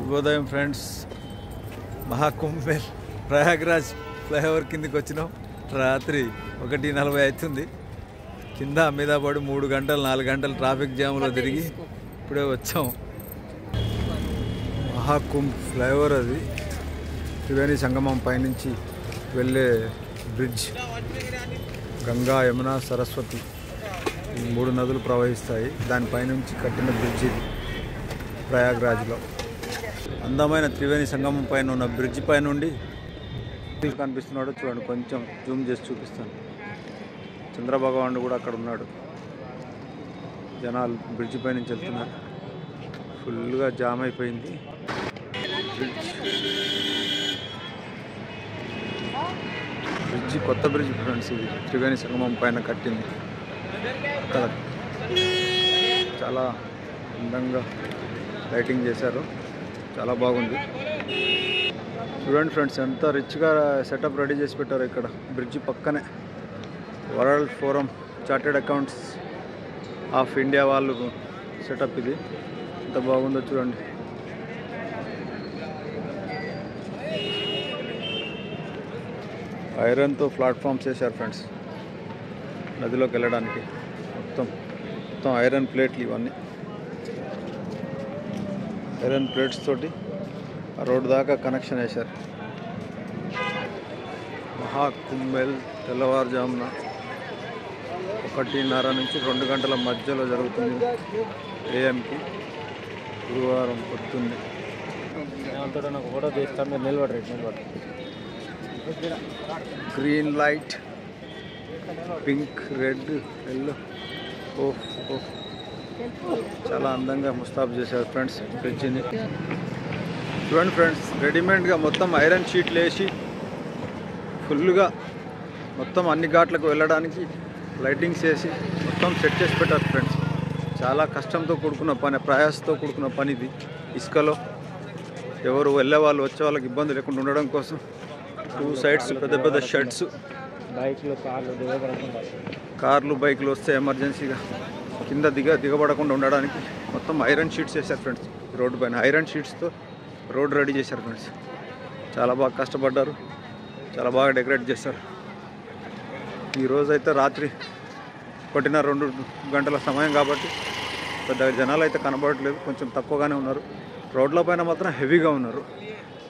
శుభోదయం friends. మహాకుంభేల్ Prayagraj flyover కిందికి వచ్చినాం. రాత్రి 1:40 అవుతుంది. కింద మీద పడి 3 గంటలు 4 గంటలు ట్రాఫిక్ జామ్లో తిరిగి ఇప్పుడే వచ్చాం. మహాకుంభ్ ఫ్లైఓవర్ అది త్రివేణి సంగమం పైనుంచి వెళ్ళే బ్రిడ్జ్. గంగా, యమున, సరస్వతి ఈ 3 నదులు ప్రవహిస్తాయి. దానిపైనుంచి కట్టిన బ్రిడ్జ్ ఇది ప్రయాగ్రాజ్లో. అందమైన త్రివేణి సంగమం పైన ఉన్న బ్రిడ్జ్ పై నుండి కనిపిస్తున్నాడు చూడండి. కొంచెం జూమ్ చేసి చూపిస్తాను. చంద్రభగవానుడు కూడా అక్కడ ఉన్నాడు. జనాలు బ్రిడ్జ్ పై నుంచి వెళ్తున్నారు. ఫుల్గా జామ్ అయిపోయింది బ్రిడ్జ్. కొత్త బ్రిడ్జ్ ఫ్రెండ్స్ ఇది. త్రివేణి సంగమం పైన కట్టింది. అక్కడ చాలా అందంగా లైటింగ్ చేశారు. చాలా బాగుంది. చూడండి ఫ్రెండ్స్, ఎంత రిచ్గా సెటప్ రెడీ చేసి పెట్టారు ఇక్కడ బ్రిడ్జ్ పక్కనే. World forum chartered accounts of India వాళ్ళు సెటప్ ఇది. ఎంత బాగుందో చూడండి. ఐరన్తో ప్లాట్ఫామ్స్ వేశారు ఫ్రెండ్స్ నదిలోకి వెళ్ళడానికి. మొత్తం ఐరన్ ప్లేట్లు ఇవన్నీ. ఐరన్ ప్లేట్స్ తోటి ఆ రోడ్డు దాకా కనెక్షన్ వేశారు. మహాకుంభేల్ తెల్లవారుజామున 1:30 నుంచి 2 గంటల మధ్యలో జరుగుతుంది. ఏఎంకి గురువారం పొద్దున్నే. Green light, pink, red, yellow. ఓహ్ ఓహ్, చాలా అందంగా ముస్తాబు చేశారు ఫ్రెండ్స్ బ్రిడ్జిని. చూడండి ఫ్రెండ్స్, రెడీమేడ్గా మొత్తం ఐరన్ షీట్లు వేసి ఫుల్గా మొత్తం అన్ని ఘాట్లకు వెళ్ళడానికి లైటింగ్స్ వేసి మొత్తం సెట్ చేసి పెట్టారు ఫ్రెండ్స్. చాలా కష్టంతో కూడుకున్న పని, ప్రయాసతో కూడుకున్న పని ఇది. ఇసుకలో ఎవరు వెళ్ళే వాళ్ళు వచ్చే వాళ్ళకి ఇబ్బంది లేకుండా ఉండడం కోసం 2 సైడ్స్ పెద్ద పెద్ద షెడ్స్. కార్లు బైకులు వస్తే ఎమర్జెన్సీగా కింద దిగబడకుండా ఉండడానికి మొత్తం ఐరన్ షీట్స్ వేశారు ఫ్రెండ్స్. రోడ్డు పైన ఐరన్ షీట్స్తో రోడ్ రెడీ చేశారు ఫ్రెండ్స్. చాలా బాగా కష్టపడ్డారు. చాలా బాగా డెకరేట్ చేశారు. ఈరోజు అయితే రాత్రి 1:30-2 గంటల సమయం కాబట్టి పెద్ద జనాలు అయితే కనబడట్లేదు. కొంచెం తక్కువగానే ఉన్నారు. రోడ్ల పైన మాత్రం హెవీగా ఉన్నారు.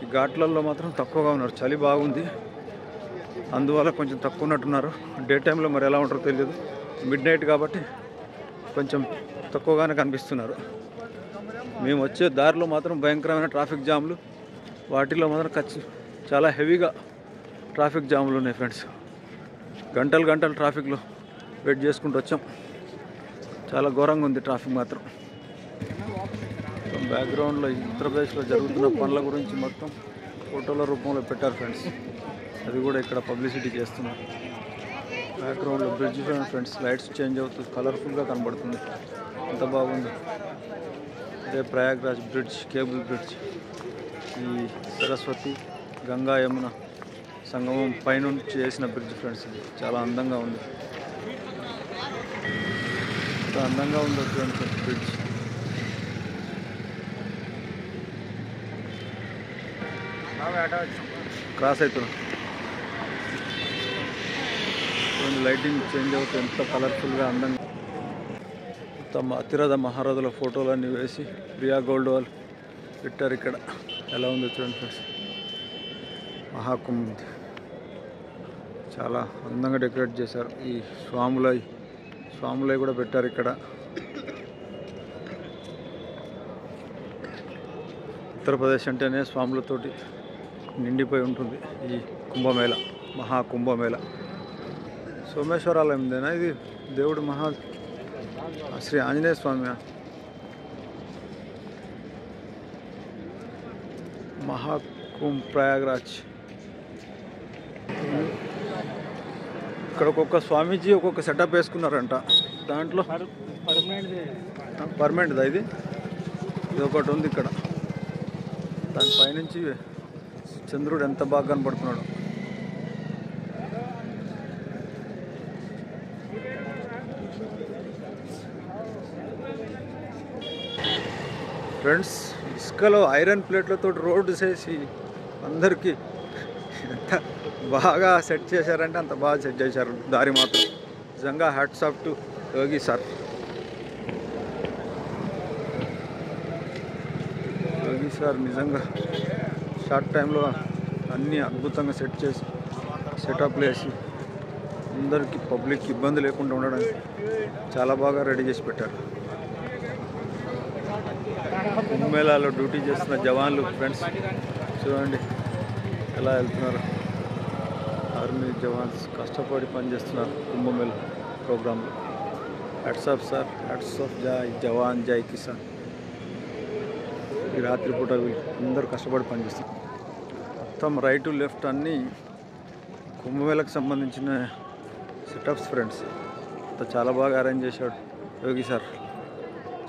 ఈ ఘాట్లలో మాత్రం తక్కువగా ఉన్నారు. చలి బాగుంది, అందువల్ల కొంచెం తక్కువ ఉన్నట్టున్నారు. డే టైంలో మరి ఎలా ఉంటారో తెలియదు. మిడ్ నైట్ కాబట్టి కొంచెం తక్కువగానే కనిపిస్తున్నారు. మేము వచ్చే దారిలో మాత్రం భయంకరమైన ట్రాఫిక్ జామ్లు, వాటిలో మాత్రం చాలా హెవీగా ట్రాఫిక్ జామ్లు ఉన్నాయి ఫ్రెండ్స్. గంటలు ట్రాఫిక్లో వెయిట్ చేసుకుంటూ వచ్చాం. చాలా ఘోరంగా ఉంది ట్రాఫిక్ మాత్రం. బ్యాక్గ్రౌండ్లో ఉత్తరప్రదేశ్లో జరుగుతున్న పనుల గురించి మొత్తం ఫోటోల రూపంలో పెట్టారు ఫ్రెండ్స్. అది కూడా ఇక్కడ పబ్లిసిటీ చేస్తున్నారు. బ్యాక్గ్రౌండ్లో బ్రిడ్జ్ ఫ్రెండ్స్ లైట్స్ చేంజ్ అవుతుంది, కలర్ఫుల్గా కనబడుతుంది. ఎంత బాగుంది. అదే ప్రయాగ్రాజ్ బ్రిడ్జ్, కేబుల్ బ్రిడ్జ్. ఈ సరస్వతి, గంగా, యమున సంగమం పైనుంచి చేసిన బ్రిడ్జ్ ఫ్రెండ్స్. ఇది చాలా అందంగా ఉంది. ఎంత అందంగా ఉందో ఫ్రెండ్స్ బ్రిడ్జ్. క్రాస్ అవుతున్నాం. లైటింగ్ చేంజ్ అవుతుంది. ఎంత కలర్ఫుల్గా అందంగా. తమ అతిరథ మహారథుల ఫోటోలన్నీ వేసి ప్రియా గోల్డ్ వాళ్ళు పెట్టారు ఇక్కడ. ఎలా ఉందో చూడండి ఫ్రెండ్స్. మహాకుంభ్ చాలా అందంగా డెకరేట్ చేశారు. ఈ స్వాములై కూడా పెట్టారు ఇక్కడ. ఉత్తరప్రదేశ్ అంటేనే స్వాములతోటి నిండిపోయి ఉంటుంది ఈ కుంభమేళ, మహాకుంభమేళ. సోమేశ్వరాలయందేనా ఇది? దేవుడు శ్రీ ఆంజనేయ స్వామి. మహాకుంభ్ ప్రయాగ్రాజ్. ఇక్కడ ఒక్కొక్క స్వామీజీ ఒక్కొక్క సెటప్ వేసుకున్నారంట. దాంట్లో పర్మనెంట్దా ఇది? ఇది ఒకటి ఉంది ఇక్కడ. దానిపైనుంచి చంద్రుడు ఎంత బాగా కనపడుతున్నాడు. ఫ్రెండ్స్, ఇసుకలో ఐరన్ ప్లేట్లతో రోడ్డు చేసి అందరికీ ఎంత బాగా సెట్ చేశారంటే అంత బాగా సెట్ చేశారు దారి మాత్రం. నిజంగా hats off to Yogi sir. Yogi sir నిజంగా షార్ట్ టైంలో అన్నీ అద్భుతంగా సెట్ చేసి సెటప్లు వేసి అందరికీ పబ్లిక్ ఇబ్బంది లేకుండా ఉండడానికి చాలా బాగా రెడీ చేసి పెట్టారు. కుంభమేళాలో డ్యూటీ చేస్తున్న జవాన్లు ఫ్రెండ్స్ చూడండి ఎలా వెళ్తున్నారు. ఆర్మీ జవాన్స్ కష్టపడి పనిచేస్తున్నారు కుంభమేళ ప్రోగ్రాంలో. Hats off sir, hats off జై జవాన్ జై కిసాన్. ఈ రాత్రిపూట అందరూ కష్టపడి పనిచేస్తారు. మొత్తం రైట్ లెఫ్ట్ అన్నీ కుంభమేళకు సంబంధించిన సెటప్స్ ఫ్రెండ్స్. అంతా చాలా బాగా అరేంజ్ చేశాడు యోగి సార్.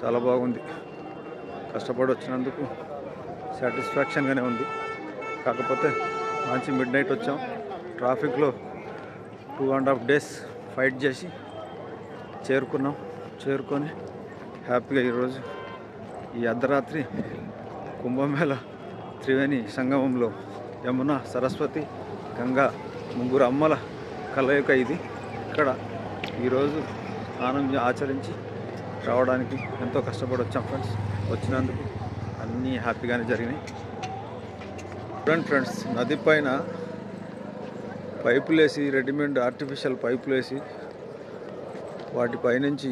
చాలా బాగుంది. కష్టపడి వచ్చినందుకు సాటిస్ఫాక్షన్గానే ఉంది. కాకపోతే మంచి మిడ్ నైట్ వచ్చాం. ట్రాఫిక్లో 2.5 days ఫైట్ చేసి చేరుకొని హ్యాపీగా ఈరోజు ఈ అర్ధరాత్రి కుంభమేళ త్రివేణి సంగమంలో యమున, సరస్వతి, గంగా ముగ్గురు అమ్మల కలయిక ఇది. ఇక్కడ ఈరోజు స్నానం ఆచరించి రావడానికి ఎంతో కష్టపడి వచ్చాం ఫ్రెండ్స్. వచ్చినందుకు అన్నీ హ్యాపీగానే జరిగినాయి. ఫ్రెండ్స్ నది పైన పైపులు వేసి రెడీమేడ్ ఆర్టిఫిషియల్ పైపులు వేసి వాటిపైనుంచి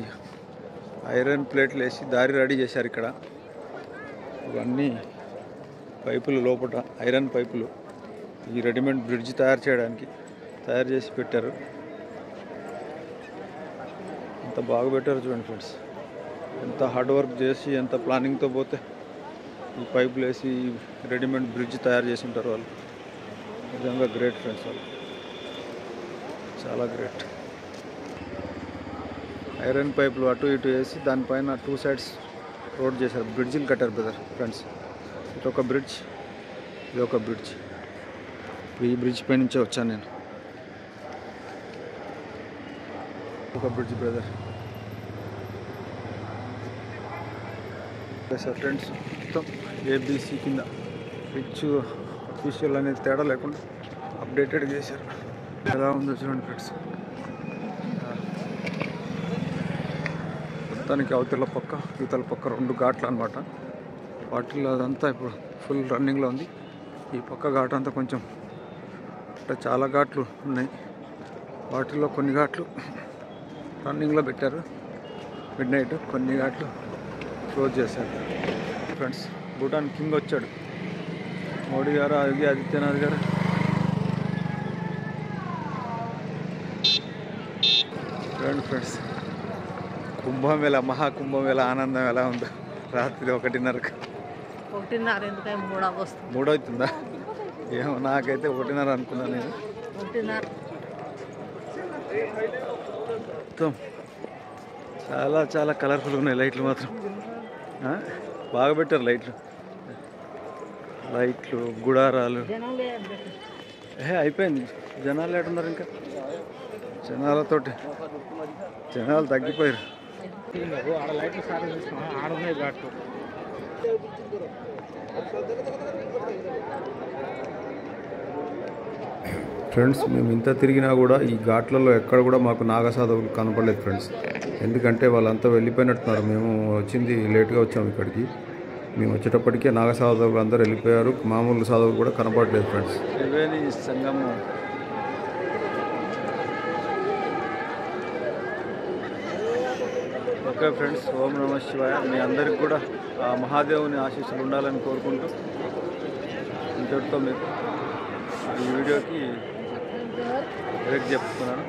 ఐరన్ ప్లేట్లు వేసి దారి రెడీ చేశారు. ఇక్కడ ఇవన్నీ పైపులు లోపల ఐరన్ పైపులు ఈ రెడీమేడ్ బ్రిడ్జ్ తయారు చేసి పెట్టారు. ఎంత బాగా పెట్టారు చూడండి ఫ్రెండ్స్. ఎంత హార్డ్ వర్క్ చేసి ఎంత ప్లానింగ్తో పోతే ఈ పైపులు వేసి రెడీమేడ్ బ్రిడ్జ్ తయారు చేసి ఉంటారు వాళ్ళు. నిజంగా గ్రేట్ ఫ్రెండ్స్ వాళ్ళు, చాలా గ్రేట్. ఐరన్ పైపులు అటు ఇటు వేసి దానిపైన 2 sides రోడ్ చేశారు. బ్రిడ్జిలు కట్టారు బ్రదర్ ఫ్రెండ్స్. ఇదొక బ్రిడ్జ్, ఇదొక బ్రిడ్జ్. ఈ బ్రిడ్జ్ పై నుంచే వచ్చాను నేను. ఒక బ్రిడ్జ్ బ్రదర్ సార్ ఫ్రెండ్స్. మొత్తం ఏబీసీ కింద రిచ్ అఫీషియల్ అనేది తేడా లేకుండా అప్డేటెడ్ చేశారు. ఎలా ఉందో చూడండి ఫ్రెండ్స్. మొత్తానికి ఇవతల పక్క 2 ఘాట్లు అనమాట. వాటిల్లో అదంతా ఇప్పుడు ఫుల్ రన్నింగ్లో ఉంది. ఈ పక్క ఘాట్ అంతా కొంచెం అంటే చాలా ఘాట్లు ఉన్నాయి. వాటిల్లో కొన్ని ఘాట్లు రన్నింగ్లో పెట్టారు మిడ్ నైట్, కొన్ని ఘాట్లు క్లోజ్ చేశారు ఫ్రెండ్స్. భూటాన్ కింగ్ వచ్చాడు, మోడీ గారు, యోగి ఆదిత్యనాథ్ గారు. ఫ్రెండ్స్ కుంభమేళ, మహాకుంభమేళ ఆనందం ఎలా ఉందో. రాత్రి 1:30 3 అవుతుందా? ఏమో నాకైతే 1:30 అనుకున్నాను నేను. మొత్తం చాలా చాలా కలర్ఫుల్గా ఉన్నాయి లైట్లు మాత్రం. బాగా పెట్టారు లైట్లు గుడారాలు. అయిపోయింది. జనాలు ఎట్టున్నారు, ఇంకా జనాలు తగ్గిపోయారు. ఫ్రెండ్స్ మేము ఇంత తిరిగినా కూడా ఈ ఘాట్లలో ఎక్కడ కూడా మాకు నాగసాధవులు కనపడలేదు ఫ్రెండ్స్. ఎందుకంటే వాళ్ళంతా వెళ్ళిపోయినట్టున్నారు. మేము వచ్చింది లేట్గా వచ్చాము ఇక్కడికి. మేము వచ్చేటప్పటికే నాగసాధవులు అందరూ వెళ్ళిపోయారు. మామూలు సాధవులు కూడా కనపడలేదు ఫ్రెండ్స్. త్రివేణి సంగమం ఓకే ఫ్రెండ్స్. ఓం నమః శివాయ. మీ అందరికి కూడా ఆ మహాదేవుని ఆశీస్సులు ఉండాలని కోరుకుంటూ ఇంతటితో మీకు ఈ వీడియోకి బ్రేక్ చెప్తున్నాను.